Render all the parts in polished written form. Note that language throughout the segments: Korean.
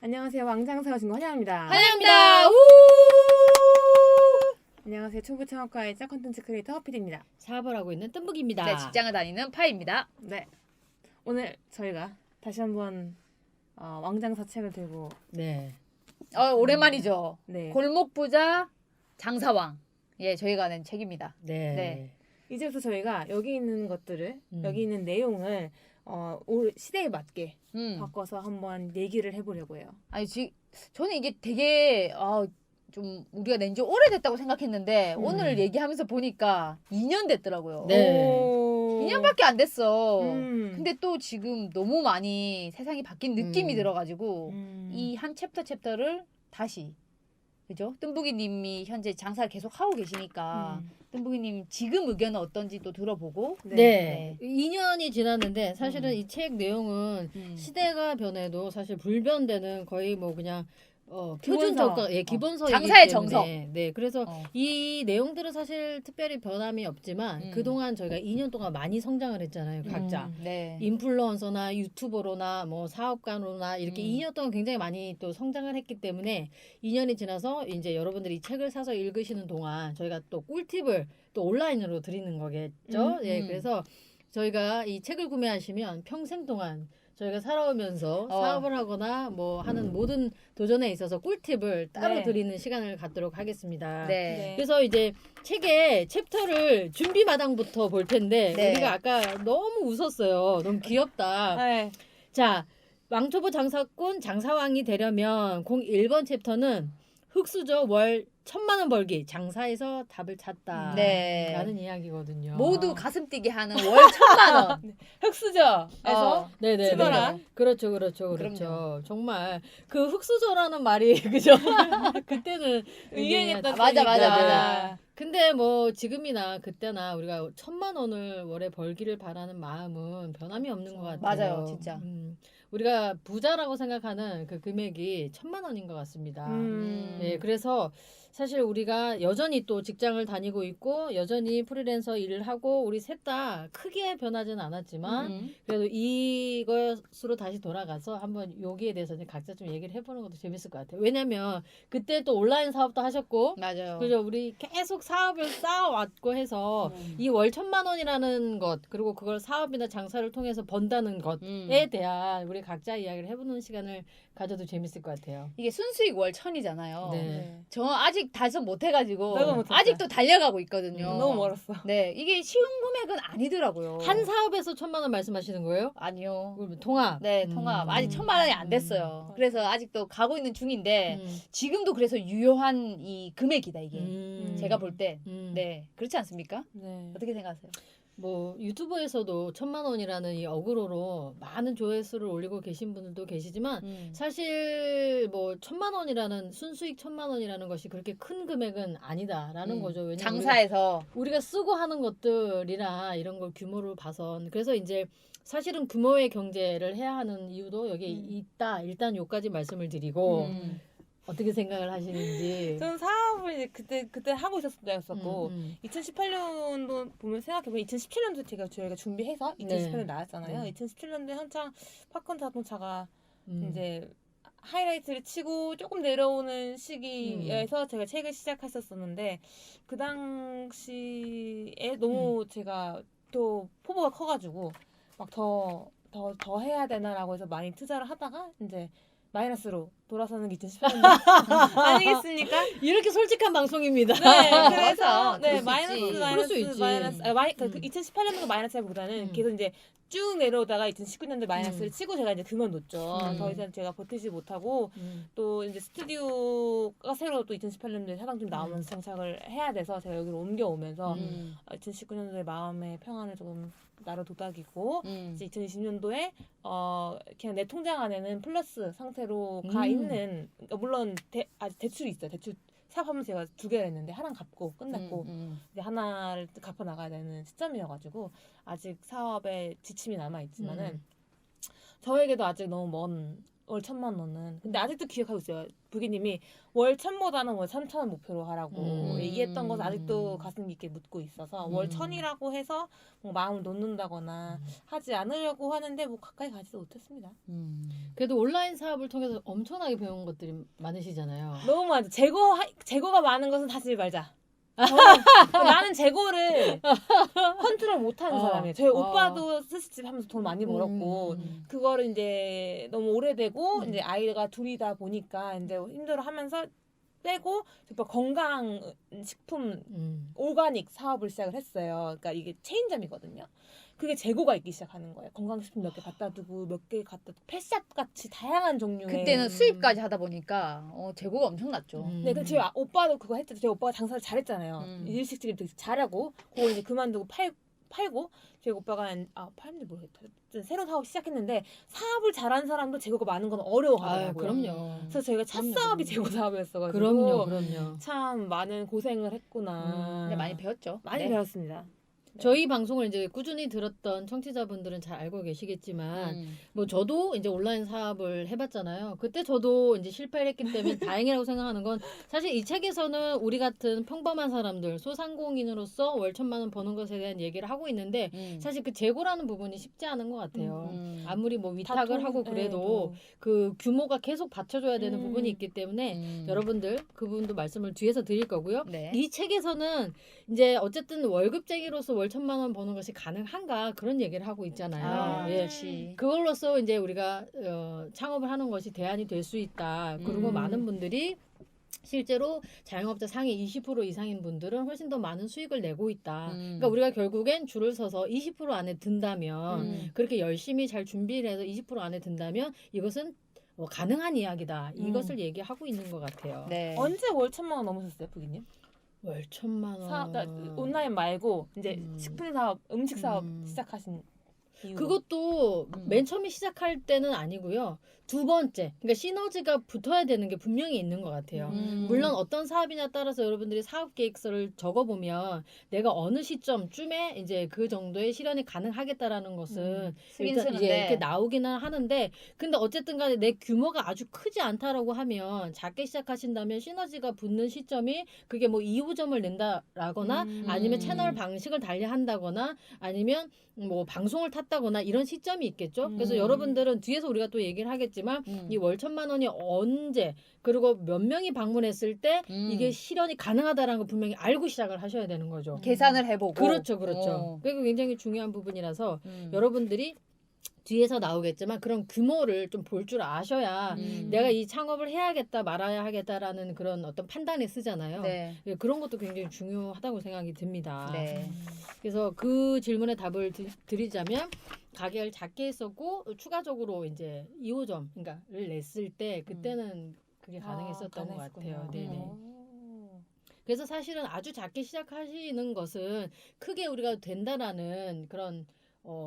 안녕하세요. 왕장사가 진거 환영합니다. 환영합니다. 우! 안녕하세요. 충북창업과의 짜 콘텐츠 크리에이터 허피디입니다. 사업을 하고 있는 뜸북입니다. 네, 직장을 다니는 파이입니다. 네. 오늘 저희가 다시 한번 왕장사 책을 들고 네. 오랜만이죠. 네. 골목부자 장사왕. 예, 저희가 낸 책입니다. 네. 네. 이제부터 저희가 여기 있는 것들을 여기 있는 내용을 올 시대에 맞게 바꿔서 한번 얘기를 해보려고 해요. 아니, 저는 이게 되게 좀 우리가 낸 지 오래됐다고 생각했는데 오늘 얘기하면서 보니까 2년 됐더라고요. 네. 2년밖에 안 됐어. 근데 근데 또 지금 너무 많이 세상이 바뀐 느낌이 들어가지고 이 한 챕터를 다시, 그죠? 뜸북이님이 현재 장사를 계속 하고 계시니까 뜸북이님 지금 의견은 어떤지 또 들어보고. 네. 2년이 지났는데 사실은 이 책 내용은 음. 시대가 변해도 사실 불변되는 거의 뭐 그냥 기본서. 표준적 기본서이기 장사의 때문에 정석. 네. 그래서 어. 이 내용들은 사실 특별히 변함이 없지만 그동안 저희가 2년 동안 많이 성장을 했잖아요. 각자. 네. 인플루언서나 유튜버로나 뭐 사업가로나 이렇게 2년 동안 굉장히 많이 또 성장을 했기 때문에 2년이 지나서 이제 여러분들이 이 책을 사서 읽으시는 동안 저희가 또 꿀팁을 또 온라인으로 드리는 거겠죠. 예, 그래서 저희가 이 책을 구매하시면 평생 동안 저희가 살아오면서 사업을 하거나 뭐 하는 모든 도전에 있어서 꿀팁을 따로 네. 드리는 시간을 갖도록 하겠습니다. 네. 그래서 이제 책의 챕터를 준비 마당부터 볼 텐데 네. 우리가 아까 너무 웃었어요. 너무 귀엽다. 네. 자, 왕초보 장사꾼 장사왕이 되려면 01번 챕터는 흑수저 월 1,000만 원 벌기 장사에서 답을 찾다. 네. 라는 이야기거든요. 모두 가슴 뛰게 하는 월 1,000만 원. 흑수저에서 네네. 치열한. 그렇죠. 그럼요. 정말 그 흑수저라는 말이 그죠? 그때는 유행했던 맞아. 근데 뭐 지금이나 그때나 우리가 1,000만 원을 월에 벌기를 바라는 마음은 변함이 없는 것 같아요. 맞아요, 진짜. 우리가 부자라고 생각하는 그 금액이 1,000만 원인 것 같습니다. 네, 그래서 사실 우리가 여전히 또 직장을 다니고 있고 여전히 프리랜서 일을 하고 우리 셋 다 크게 변하진 않았지만 그래도 이것으로 다시 돌아가서 한번 여기에 대해서 이제 각자 좀 얘기를 해보는 것도 재밌을 것 같아요. 왜냐면 그때 또 온라인 사업도 하셨고 맞아요. 그죠? 우리 계속 사업을 쌓아왔고 해서 이 월 1,000만 원이라는 것 그리고 그걸 사업이나 장사를 통해서 번다는 것에 대한 우리 각자 이야기를 해보는 시간을 가져도 재밌을 것 같아요. 이게 순수익 월 1,000이잖아요. 네. 저 아직 달성 못 해가지고 나도 못했어요. 아직도 달려가고 있거든요. 너무 멀었어. 네, 이게 쉬운 금액은 아니더라고요. 한 사업에서 1,000만 원 말씀하시는 거예요? 아니요. 그러면 통합. 네, 통합. 아직 1,000만 원이 안 됐어요. 그래서 아직도 가고 있는 중인데 지금도 그래서 유효한 이 금액이다 이게. 제가 볼 때. 네, 그렇지 않습니까? 네. 어떻게 생각하세요? 뭐 유튜브에서도 1,000만 원이라는 이 어그로로 많은 조회수를 올리고 계신 분들도 계시지만 사실 뭐 1,000만 원이라는 순수익 1,000만 원이라는 것이 그렇게 큰 금액은 아니다라는 거죠. 왜냐면 장사에서 우리가 쓰고 하는 것들이나 이런 걸 규모를 봐선 그래서 이제 사실은 규모의 경제를 해야 하는 이유도 여기에 있다. 일단 요까지 말씀을 드리고 어떻게 생각을 하시는지. 저는 사업을 이제 그때 하고 있었을 때였었고 2018년도 보면 생각해보면 2017년도 저희가 준비해서 2018년 나왔잖아요. 2017년도에 한창 팝콘 자동차가 이제 하이라이트를 치고 조금 내려오는 시기에서 제가 책을 시작했었었는데 그 당시에 너무 제가 또 포부가 커가지고 막 더 해야 되나라고 해서 많이 투자를 하다가 이제 마이너스로 돌아서는 게 2018년 아니겠습니까? 이렇게 솔직한 방송입니다. 네, 그래서 맞아. 그럴 수 마이너스 있지. 그럴 수 있지. 그 2018년도 마이너스보다는 계속 이제 쭉 내려오다가 2019년도 마이너스를 치고 제가 이제 그만뒀죠. 더 이상 제가 버티지 못하고 또 이제 스튜디오가 새로 또 2018년도에 사장님 나오면서 정착을 해야 돼서 제가 여기로 옮겨오면서 2019년도에 마음의 평안을 조금 나로 도닥이고 이제 2020년도에 그냥 내 통장 안에는 플러스 상태로 가 있는 그러니까 물론 아직 대출이 있어요. 대출 사업하면 제가 2개를 했는데 하나는 갚고 끝났고 이제 하나를 갚아 나가야 되는 시점이어가지고 아직 사업에 지침이 남아 있지만은 저에게도 아직 너무 먼 월 1,000만 원은. 근데 아직도 기억하고 있어요. 부기님이 월 1,000보다는 월 3,000원 목표로 하라고 얘기했던 것을 아직도 가슴 깊게 묻고 있어서 월 1,000이라고 해서 뭐 마음을 놓는다거나 하지 않으려고 하는데 뭐 가까이 가지도 못했습니다. 그래도 온라인 사업을 통해서 엄청나게 배운 것들이 많으시잖아요. 너무 많죠. 재고가 많은 것은 하지 말자. 나는 재고를 컨트롤 못하는 사람이에요. 저희 오빠도 스시집 하면서 돈 많이 벌었고 그거를 이제 너무 오래되고 이제 아이가 둘이다 보니까 이제 힘들어하면서 빼고 오빠 건강 식품 오가닉 사업을 시작을 했어요. 그러니까 이게 체인점이거든요. 그게 재고가 있기 시작하는 거예요. 건강식품 몇 개 갖다 두고 몇 개 갖다 두고 펫샵 같이 다양한 종류의 그때는 수입까지 하다 보니까 재고가 엄청났죠. 네, 근데 저희 오빠도 그거 했죠. 저희 오빠가 장사를 잘했잖아요. 일식집을 되게 잘하고 그거 이제 그만두고 팔고 저희 오빠가 팔는지 모르겠다. 새로운 사업 시작했는데 사업을 잘하는 사람도 재고가 많은 건 어려워하더라고요. 그럼요. 그래서 저희가 첫 사업이 재고 사업이었어가지고 그럼요. 참 많은 고생을 했구나. 근데 많이 배웠죠. 많이 네. 배웠습니다. 저희 방송을 이제 꾸준히 들었던 청취자분들은 잘 알고 계시겠지만 뭐 저도 이제 온라인 사업을 해봤잖아요. 그때 저도 이제 실패를 했기 때문에 다행이라고 생각하는 건 사실 이 책에서는 우리 같은 평범한 사람들 소상공인으로서 월 1,000만 원 버는 것에 대한 얘기를 하고 있는데 사실 그 재고라는 부분이 쉽지 않은 것 같아요. 아무리 뭐 위탁을 하고 그래도 그 규모가 계속 받쳐줘야 되는 부분이 있기 때문에 여러분들 그 부분도 말씀을 뒤에서 드릴 거고요. 네. 이 책에서는 이제 어쨌든 월급쟁이로서 월 1,000만 원 버는 것이 가능한가 그런 얘기를 하고 있잖아요. 예. 그렇지. 그걸로써 이제 우리가 창업을 하는 것이 대안이 될 수 있다. 그리고 많은 분들이 실제로 자영업자 상위 20% 이상인 분들은 훨씬 더 많은 수익을 내고 있다. 그러니까 우리가 결국엔 줄을 서서 20% 안에 든다면 그렇게 열심히 잘 준비를 해서 20% 안에 든다면 이것은 가능한 이야기다. 이것을 얘기하고 있는 것 같아요. 네. 언제 월 1,000만 원 넘으셨어요, 부기님? 월 1,000만 원. 그러니까 온라인 말고 이제 식품 사업, 음식 사업 시작하신 이유. 그것도 맨 처음에 시작할 때는 아니고요. 두 번째, 그러니까 시너지가 붙어야 되는 게 분명히 있는 것 같아요. 물론 어떤 사업이냐 따라서 여러분들이 사업 계획서를 적어보면 내가 어느 시점쯤에 이제 그 정도의 실현이 가능하겠다라는 것은 일단 이제 이렇게 나오기는 하는데, 근데 어쨌든 간에 내 규모가 아주 크지 않다라고 하면 작게 시작하신다면 시너지가 붙는 시점이 그게 뭐 2호점을 낸다라거나 아니면 채널 방식을 달리한다거나 아니면 뭐 방송을 탔다거나 이런 시점이 있겠죠. 그래서 여러분들은 뒤에서 우리가 또 얘기를 하겠지만 이 월 1,000만 원이 언제 그리고 몇 명이 방문했을 때 이게 실현이 가능하다라는 걸 분명히 알고 시작을 하셔야 되는 거죠. 계산을 해보고. 그렇죠. 그게 굉장히 중요한 부분이라서 여러분들이 뒤에서 나오겠지만 그런 규모를 좀 볼 줄 아셔야 내가 이 창업을 해야겠다 말아야 하겠다라는 그런 어떤 판단에 쓰잖아요. 네. 예, 그런 것도 굉장히 중요하다고 생각이 듭니다. 네. 그래서 그 질문에 답을 드리자면 가게를 작게 했었고 추가적으로 이제 2호점 그러니까를 냈을 때 그때는 그게 가능했었던 것 같아요. 네네. 그래서 사실은 아주 작게 시작하시는 것은 크게 우리가 된다라는 그런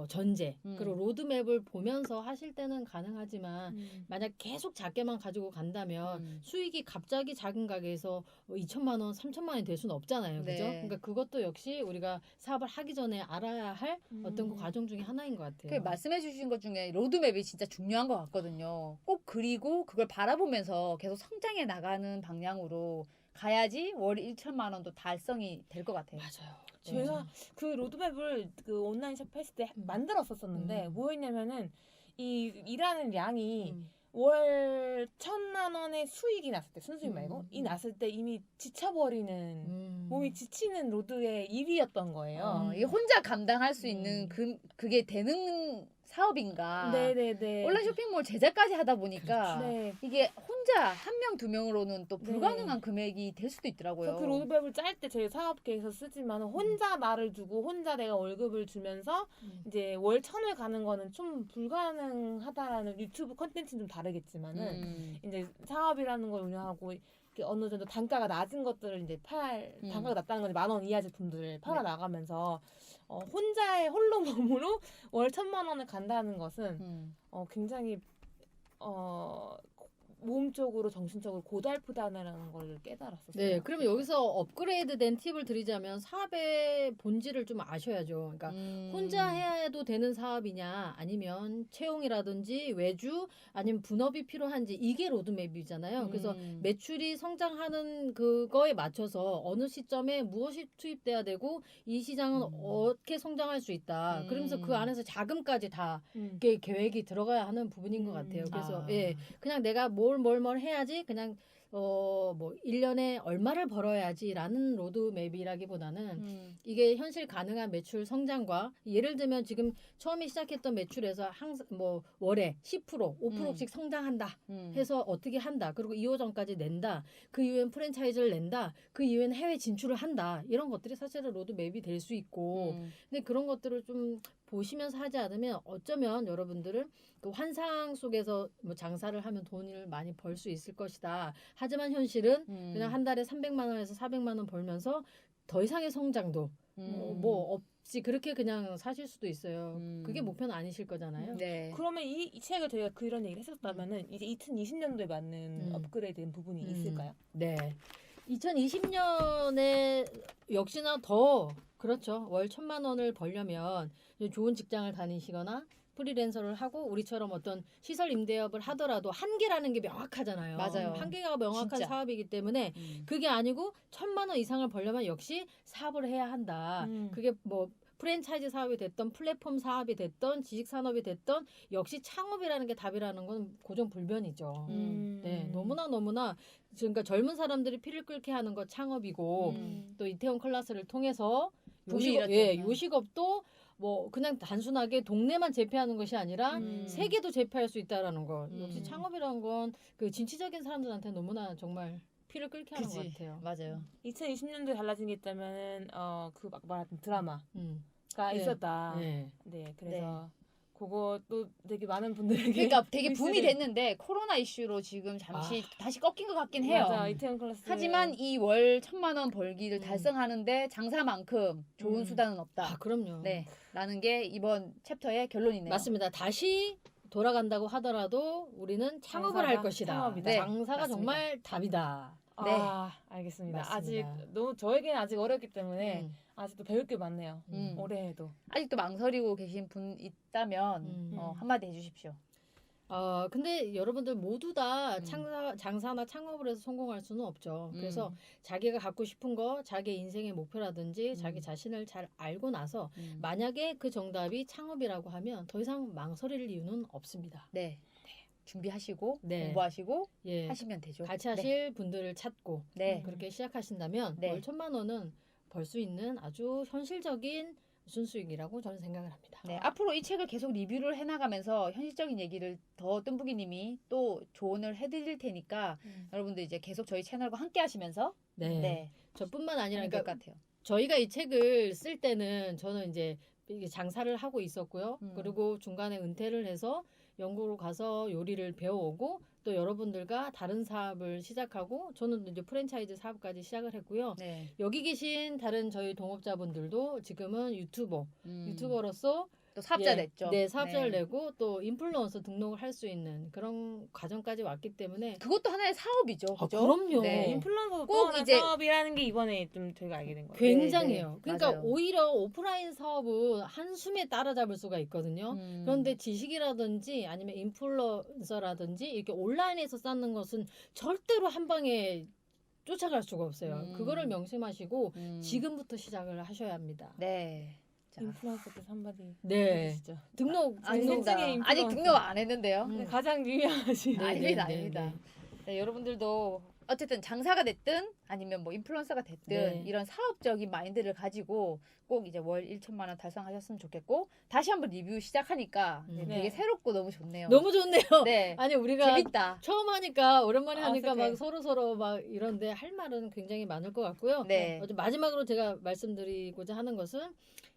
전제 그리고 로드맵을 보면서 하실 때는 가능하지만 만약 계속 작게만 가지고 간다면 수익이 갑자기 작은 가게에서 2,000만 원, 3,000만 원이 될 수는 없잖아요. 그죠? 네. 그러니까 그것도 역시 우리가 사업을 하기 전에 알아야 할 어떤 그 과정 중에 하나인 것 같아요. 그 말씀해 주신 것 중에 로드맵이 진짜 중요한 것 같거든요. 꼭 그리고 그걸 바라보면서 계속 성장해 나가는 방향으로 가야지 월 1,000만 원도 달성이 될 것 같아요. 맞아요. 제가 그 로드맵을 그 온라인 샵 했을 때 만들었었는데 뭐였냐면은 이 일하는 양이 월 1,000만 원의 수익이 났을 때 순수익 말고 이 났을 때 이미 지쳐버리는 몸이 지치는 로드의 일이었던 거예요. 이게 혼자 감당할 수 있는 그게 되는 사업인가. 네네네. 온라인 쇼핑몰 제작까지 하다 보니까 네. 이게 혼자 한 명, 두 명으로는 또 불가능한 금액이 될 수도 있더라고요. 그 로드맵을 짤 때 저희 사업계에서 쓰지만 혼자 나를 두고 혼자 내가 월급을 주면서 이제 월 1,000을 가는 거는 좀 불가능하다라는 유튜브 컨텐츠는 좀 다르겠지만은 이제 사업이라는 걸 운영하고 이렇게 어느 정도 단가가 낮은 것들을 이제 단가가 낮다는 건 10,000원 이하 제품들을 팔아 나가면서 혼자의 홀로 몸으로 월 1,000만 원을 간다는 것은 굉장히 몸적으로 정신적으로 고달프다는 걸 깨달았었어요. 네, 그러면 여기서 업그레이드된 팁을 드리자면 사업의 본질을 좀 아셔야죠. 그러니까 혼자 해도 되는 사업이냐 아니면 채용이라든지 외주 아니면 분업이 필요한지 이게 로드맵이잖아요. 그래서 매출이 성장하는 그거에 맞춰서 어느 시점에 무엇이 투입돼야 되고 이 시장은 어떻게 성장할 수 있다. 그러면서 그 안에서 자금까지 다 이렇게 계획이 들어가야 하는 부분인 것 같아요. 그래서 예, 그냥 내가 뭘 해야지 그냥 뭐 1년에 얼마를 벌어야지라는 로드맵이라기보다는 이게 현실 가능한 매출 성장과 예를 들면 지금 처음에 시작했던 매출에서 항상 뭐 월에 10% 5%씩 성장한다 해서 어떻게 한다. 그리고 2호점까지 낸다. 그 이후엔 프랜차이즈를 낸다. 그 이후엔 해외 진출을 한다. 이런 것들이 사실은 로드맵이 될 수 있고 근데 그런 것들을 좀 보시면서 하지 않으면 어쩌면 여러분들은 그 환상 속에서 뭐 장사를 하면 돈을 많이 벌 수 있을 것이다. 하지만 현실은 그냥 한 달에 300만 원에서 400만 원 벌면서 더 이상의 성장도 뭐 없이 그렇게 그냥 사실 수도 있어요. 그게 목표는 아니실 거잖아요. 네. 그러면 이 책을 저희가 그런 얘기를 했었다면은 이제 2020년도에 맞는 업그레이드된 부분이 있을까요? 네. 2020년에 역시나 더 그렇죠. 월 1,000만 원을 벌려면 좋은 직장을 다니시거나 프리랜서를 하고 우리처럼 어떤 시설 임대업을 하더라도 한계라는 게 명확하잖아요. 맞아요. 한계가 명확한 진짜. 사업이기 때문에 그게 아니고 1,000만 원 이상을 벌려면 역시 사업을 해야 한다. 그게 뭐 프랜차이즈 사업이 됐던 플랫폼 사업이 됐던 지식 산업이 됐던 역시 창업이라는 게 답이라는 건 고정불변이죠. 네, 너무나 그러니까 젊은 사람들이 피를 끓게 하는 거 창업이고 또 이태원 클래스를 통해서 요식업도 뭐 그냥 단순하게 동네만 제패하는 것이 아니라 세계도 제패할 수 있다라는 거. 역시 창업이라는 건 그 진취적인 사람들한테 너무나 정말 피를 끓게 하는 것 같아요. 맞아요. 2020년도에 달라진 게 있다면은 그 막 말했던 드라마가 네. 있었다. 네. 네, 그래서 그것도 되게 많은 분들에게 그러니까 되게 붐이 글쓰를- 됐는데 코로나 이슈로 지금 잠시 다시 꺾인 것 같긴 해요. 맞아, 이태원 클래스. 하지만 이 월 1,000만 원 벌기를 달성하는데 장사만큼 좋은 수단은 없다. 아, 그럼요. 네, 라는 게 이번 챕터의 결론이네요. 맞습니다. 다시 돌아간다고 하더라도 우리는 창업을 장사가 할 것이다. 창업이다. 네, 장사가 맞습니다. 정말 답이다. 네. 알겠습니다. 맞습니다. 아직 너무 저에게는 아직 어렵기 때문에 아직도 배울 게 많네요. 올해 해도. 아직도 망설이고 계신 분 있다면 한마디 해주십시오. 근데 여러분들 모두 다 장사나 창업을 해서 성공할 수는 없죠. 그래서 자기가 갖고 싶은 거, 자기 인생의 목표라든지 자기 자신을 잘 알고 나서 만약에 그 정답이 창업이라고 하면 더 이상 망설일 이유는 없습니다. 네, 준비하시고 네. 공부하시고 예. 하시면 되죠. 같이 하실 분들을 찾고 네. 그렇게 시작하신다면 네. 월 1,000만 원은 벌 수 있는 아주 현실적인 순수익이라고 저는 생각을 합니다. 네, 앞으로 이 책을 계속 리뷰를 해나가면서 현실적인 얘기를 더 뜸부기님이 또 조언을 해드릴 테니까 여러분들 이제 계속 저희 채널과 함께 하시면서 네. 저뿐만 아니라 하는 것 그러니까 같아요. 저희가 이 책을 쓸 때는 저는 이제 이게 장사를 하고 있었고요. 그리고 중간에 은퇴를 해서 영국으로 가서 요리를 배워오고 또 여러분들과 다른 사업을 시작하고 저는 이제 프랜차이즈 사업까지 시작을 했고요. 네. 여기 계신 다른 저희 동업자분들도 지금은 유튜버로서 또 사업자 냈죠. 네, 사업자를 내고 또 인플루언서 등록을 할 수 있는 그런 과정까지 왔기 때문에 그것도 하나의 사업이죠. 그죠? 그럼요. 네. 인플루언서 꼭 꼭 이제- 사업이라는 게 이번에 좀 저희가 알게 된 거예요. 굉장해요. 네, 네. 그러니까 맞아요. 오히려 오프라인 사업은 한숨에 따라잡을 수가 있거든요. 그런데 지식이라든지 아니면 인플루언서라든지 이렇게 온라인에서 쌓는 것은 절대로 한 방에 쫓아갈 수가 없어요. 그거를 명심하시고 지금부터 시작을 하셔야 합니다. 네. 자, 인플루언서께서 한마디 네. 해주시죠. 등록 아닙니다. 등록증에 인플루언서. 아직 등록 안 했는데요. 가장 유명하신 네, 아닙니다, 네, 아닙니다. 네. 네, 여러분들도 어쨌든 장사가 됐든 아니면 뭐 인플루언서가 됐든 네. 이런 사업적인 마인드를 가지고 꼭 이제 월 1,000만 원 달성하셨으면 좋겠고 다시 한번 리뷰 시작하니까 네, 네. 되게 새롭고 너무 좋네요. 너무 좋네요. 네. 아니 우리가 재밌다. 처음 하니까 오랜만에 하니까 어색해. 막 서로 막 이런데 할 말은 굉장히 많을 것 같고요. 네. 마지막으로 제가 말씀드리고자 하는 것은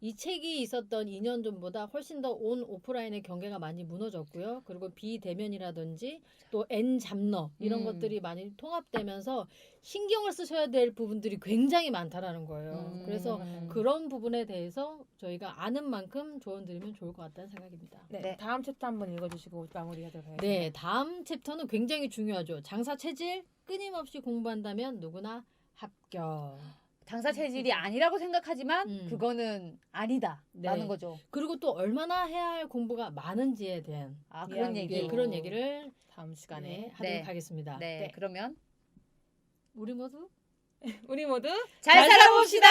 이 책이 있었던 2년 전보다 훨씬 더 온 오프라인의 경계가 많이 무너졌고요. 그리고 비대면이라든지 또 N 잡너 이런 것들이 많이 통합되면서 신경을 쓰셔야 될 부분들이 굉장히 많다라는 거예요. 그래서 그런 부분에 대해서 저희가 아는 만큼 조언 드리면 좋을 것 같다는 생각입니다. 네, 네. 다음 챕터 한번 읽어주시고 마무리하도록 하겠습니다. 네, 다음 챕터는 굉장히 중요하죠. 장사 체질 끊임없이 공부한다면 누구나 합격. 장사 체질이 아니라고 생각하지만 그거는 아니다라는 네. 거죠. 그리고 또 얼마나 해야 할 공부가 많은지에 대한 그런 이야기. 얘기. 네, 그런 얘기를 다음 시간에 네, 하도록 네. 하겠습니다. 네, 그러면 우리 모두 우리 모두 잘 살아봅시다.